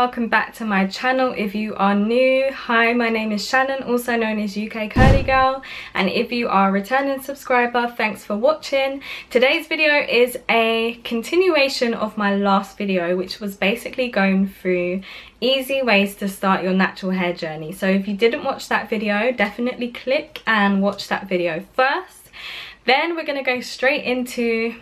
welcome back to my channel. If you are new, hi, my name is Shannon, also known as UK Curly Girl, and if you are a returning subscriber, thanks for watching. Today's video is a continuation of my last video, which was basically going through easy ways to start your natural hair journey. So if you didn't watch that video, definitely click and watch that video first. Then we're going to go straight into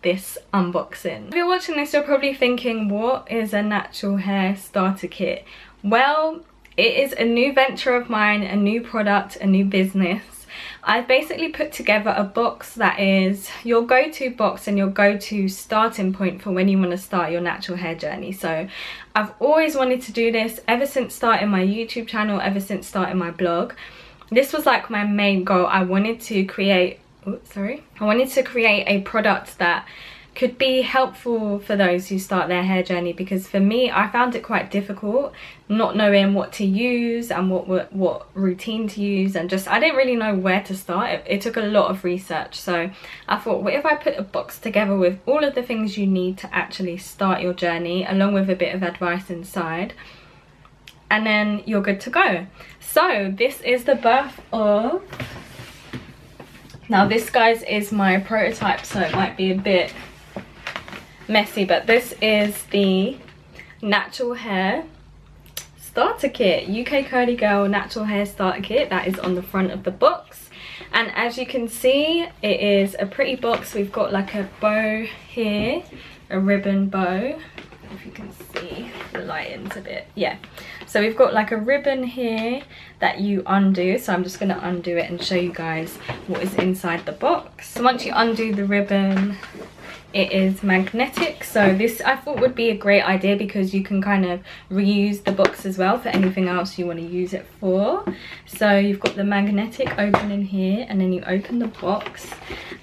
this unboxing. If you're watching this, you're probably thinking, what is a natural hair starter kit? Well, it is a new venture of mine, a new product, a new business. I've basically put together a box that is your go-to box and your go-to starting point for when you want to start your natural hair journey. So I've always wanted to do this ever since starting my YouTube channel, ever since starting my blog. This was like my main goal. I wanted to create a product that could be helpful for those who start their hair journey, because for me, I found it quite difficult not knowing what to use and what routine to use, and just I didn't really know where to start. It took a lot of research, so I thought, what if I put a box together with all of the things you need to actually start your journey, along with a bit of advice inside, and then you're good to go. So this is the birth of... Now this, guys, is my prototype, so it might be a bit messy, but this is the natural hair starter kit, UK Curly Girl natural hair starter kit. That is on the front of the box, and as you can see, it is a pretty box. We've got like a bow here, a ribbon bow, if you can see, the lighting's a bit, yeah. So we've got like a ribbon here that you undo, so I'm just going to undo it and show you guys what is inside the box. So once you undo the ribbon, it is magnetic, so this I thought would be a great idea because you can kind of reuse the box as well for anything else you want to use it for. So you've got the magnetic opening here, and then you open the box,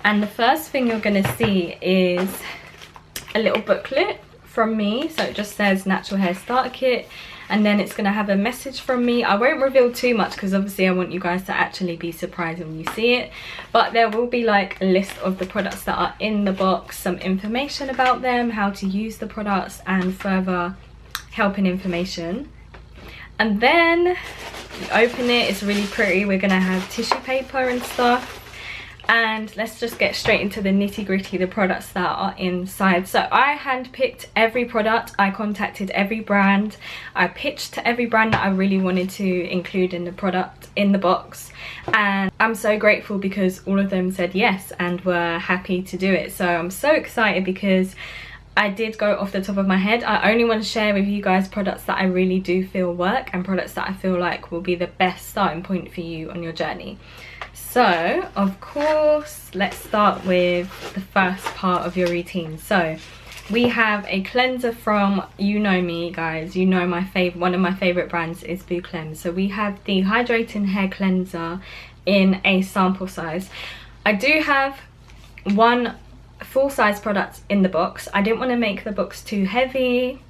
and the first thing you're going to see is a little booklet from me. So it just says natural hair starter kit, and then it's going to have a message from me. I won't reveal too much because obviously I want you guys to actually be surprised when you see it, but there will be like a list of the products that are in the box, some information about them, how to use the products, and further helping information. And then you open it, it's really pretty. We're going to have tissue paper and stuff. And let's just get straight into the nitty-gritty, the products that are inside. So I handpicked every product, I contacted every brand, I pitched to every brand that I really wanted to include in the product in the box, and I'm so grateful because all of them said yes and were happy to do it. So I'm so excited because I did go off the top of my head. I only want to share with you guys products that I really do feel work, and products that I feel like will be the best starting point for you on your journey. So of course, let's start with the first part of your routine. So we have a cleanser from, you know me guys, you know my one of my favorite brands is Bouclem. So we have the Hydrating hair cleanser in a sample size. I do have one full-size product in the box. I didn't want to make the box too heavy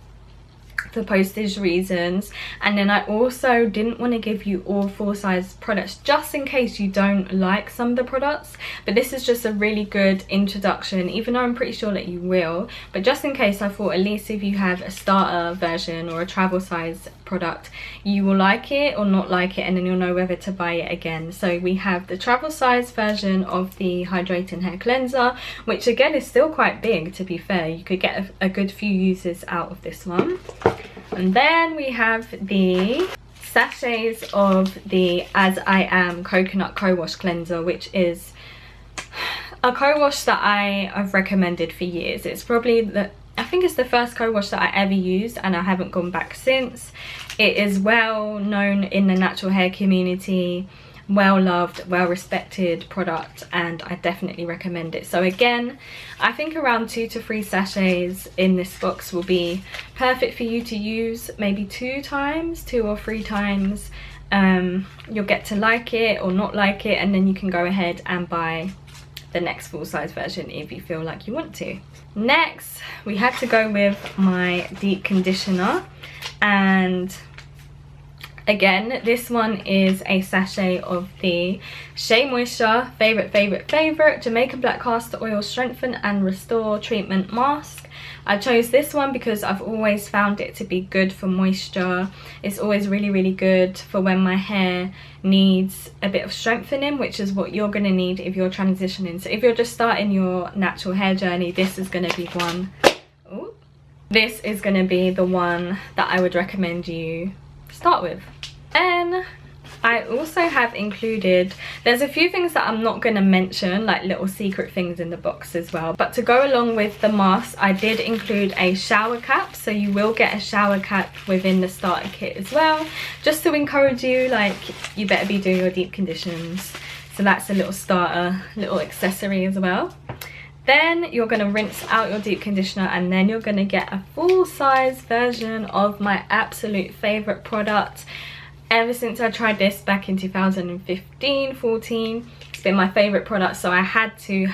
for postage reasons, and then I also didn't want to give you all full-size products just in case you don't like some of the products. But this is just a really good introduction, even though I'm pretty sure that you will, but just in case, I thought at least if you have a starter version or a travel size product, you will like it or not like it, and then you'll know whether to buy it again. So we have the travel size version of the Hydrating hair cleanser, which again is still quite big, to be fair. You could get a good few uses out of this one. And then we have the sachets of the As I Am coconut co-wash cleanser, which is a co-wash that I've recommended for years. It's probably I think it's the first co-wash that I ever used, and I haven't gone back since. It is well known in the natural hair community, well loved, well respected product, and I definitely recommend it. So again, I think around 2 to 3 sachets in this box will be perfect for you to use maybe 2 or 3 times. You'll get to like it or not like it, and then you can go ahead and buy the next full-size version if you feel like you want to. Next, we had to go with my deep conditioner, and again, this one is a sachet of the Shea Moisture favorite Jamaican black castor oil strengthen and restore treatment mask. I chose this one because I've always found it to be good for moisture. It's always really good for when my hair needs a bit of strengthening, which is what you're going to need if you're transitioning. So if you're just starting your natural hair journey, this is going to be one. Ooh. This is going to be the one that I would recommend you start with. And I also have included, there's a few things that I'm not going to mention, like little secret things in the box as well, but to go along with the mask I did include a shower cap. So you will get a shower cap within the starter kit as well, just to encourage you, like, you better be doing your deep conditions. So that's a little starter, little accessory as well. Then you're going to rinse out your deep conditioner, and then you're going to get a full-size version of my absolute favorite product. Ever since I tried this back in 2015-14, it's been my favorite product, so I had to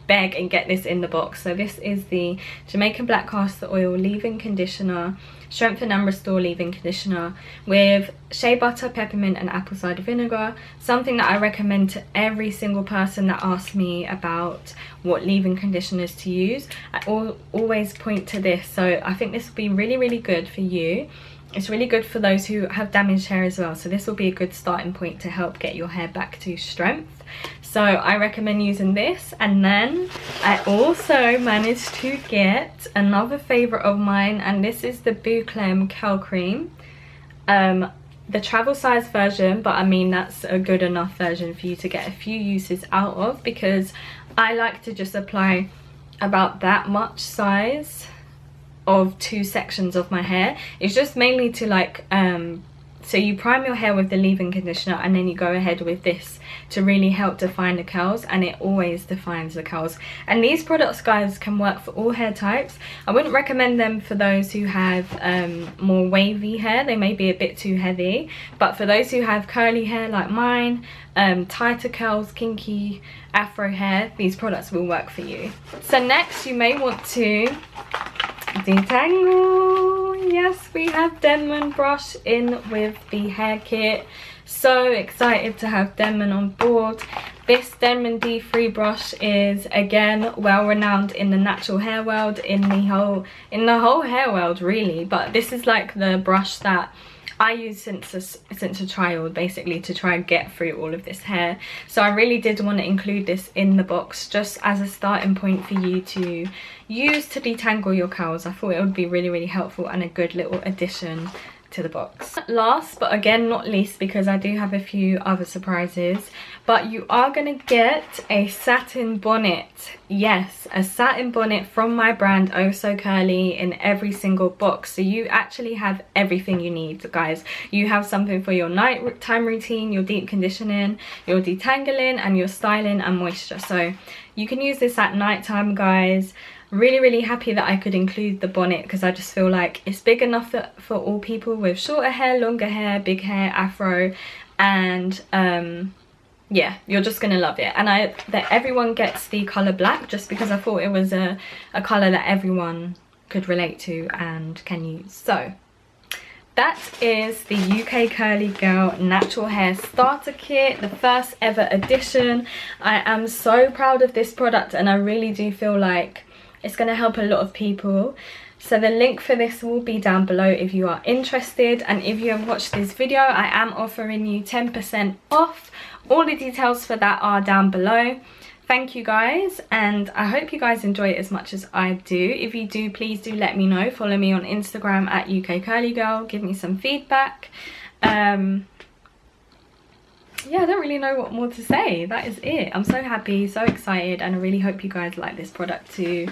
beg and get this in the box. So this is the Jamaican Black Castor Oil Leave-In Conditioner, Strengthen and Restore Leave-In Conditioner with shea butter, peppermint and apple cider vinegar. Something that I recommend to every single person that asks me about what leave-in conditioners to use. I always point to this, so I think this will be really good for you. It's really good for those who have damaged hair as well, so this will be a good starting point to help get your hair back to strength. So I recommend using this. And then I also managed to get another favorite of mine, and this is the Bouclem Curl Cream, the travel size version, but I mean that's a good enough version for you to get a few uses out of, because I like to just apply about that much size of 2 sections of my hair. It's just mainly to like so you prime your hair with the leave-in conditioner, and then you go ahead with this to really help define the curls, and it always defines the curls. And these products, guys, can work for all hair types. I wouldn't recommend them for those who have more wavy hair. They may be a bit too heavy, but for those who have curly hair like mine, tighter curls, kinky afro hair, these products will work for you. So next you may want to detangle. Yes, we have Denman brush in with the hair kit. So excited to have Denman on board. This Denman D3 brush is again well renowned in the natural hair world, in the whole hair world really, but this is like the brush that I use since a child, basically, to try and get through all of this hair. So I really did want to include this in the box just as a starting point for you to use to detangle your curls. I thought it would be really helpful and a good little addition to the box. Last but again not least, because I do have a few other surprises, but you are gonna get a satin bonnet. Yes, a satin bonnet from my brand Oh So Curly in every single box. So you actually have everything you need, guys. You have something for your nighttime routine, your deep conditioning, your detangling, and your styling and moisture. So you can use this at nighttime, guys. Really happy that I could include the bonnet, because I just feel like it's big enough for all people with shorter hair, longer hair, big hair, afro, and yeah, you're just gonna love it. And that everyone gets the color black, just because I thought it was a color that everyone could relate to and can use. So that is the UK Curly Girl Natural Hair Starter Kit, the first ever edition. I am so proud of this product, and I really do feel like it's going to help a lot of people. So the link for this will be down below if you are interested, and if you have watched this video, I am offering you 10% off. All the details for that are down below. Thank you guys, and I hope you guys enjoy it as much as I do. If you do, please do let me know. Follow me on Instagram at ukcurlygirl. Give me some feedback. Yeah, I don't really know what more to say. That is it. I'm so happy, so excited, and I really hope you guys like this product too.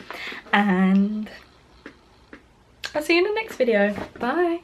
And I'll see you in the next video. Bye.